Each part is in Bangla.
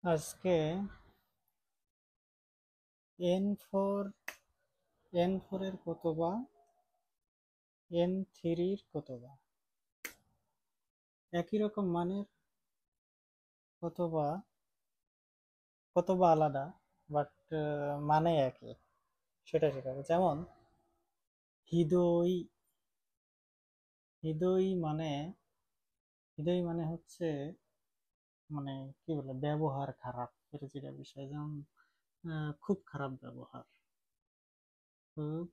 আজকে এন ফোর এর কতবা, এন3-র কতবা। একই রকম মানের কতবা কতবা আলাদা, বাট মানে একই, সেটা শেখাবে। যেমন হৃদয়। হৃদয় মানে হৃদয় মানে হচ্ছে, মানে কি বলে, ব্যবহার খারাপ, এটা যেটা বিষয়। যেমন খুব খারাপ ব্যবহার, খুব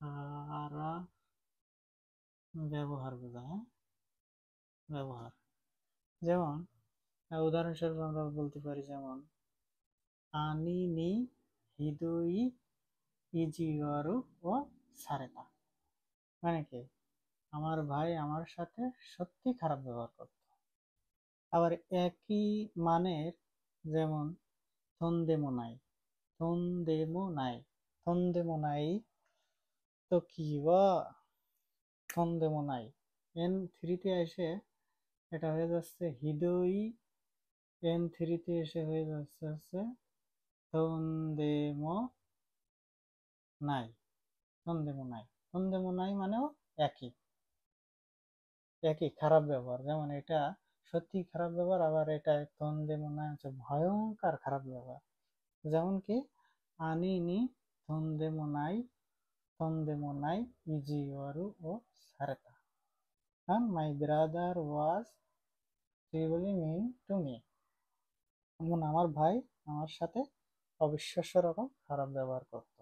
খারাপ ব্যবহার বোঝায়, হ্যাঁ? ব্যবহার। যেমন উদাহরণস্বরূপ আমরা বলতে পারি, যেমন আনিনি হিদোই ইজিওয়ারু ও সারেতা। মানে কি, আমার ভাই আমার সাথে সত্যি খারাপ ব্যবহার করত। আবার একই মানের, যেমন থন্দেমোনাই। থন্দেমোনাই থন্দেমোনাই তো কি বা, থন্দেমোনাই এন3-তে এসে এটা হয়ে যাচ্ছে হিদোই, এন3-তে এসে হয়ে যাচ্ছে হচ্ছে থন্দেমো নাই। থন্দেমোনাই থন্দেমোনাই মানেও একই, একই খারাপ ব্যবহার। যেমন এটা সত্যি খারাপ ব্যবহার, আবার এটা থন্দেমোনাই হচ্ছে ভয়ঙ্কর খারাপ ব্যবহার। যেমন কি, আনিনি থন্দেমোনাই থন্দেমোনাই ইজিওয়ারু ও সারেতা, and my brother was terribly mean to me. এমন আমার ভাই আমার সাথে অবিশ্বাস্য রকম খারাপ ব্যবহার করত।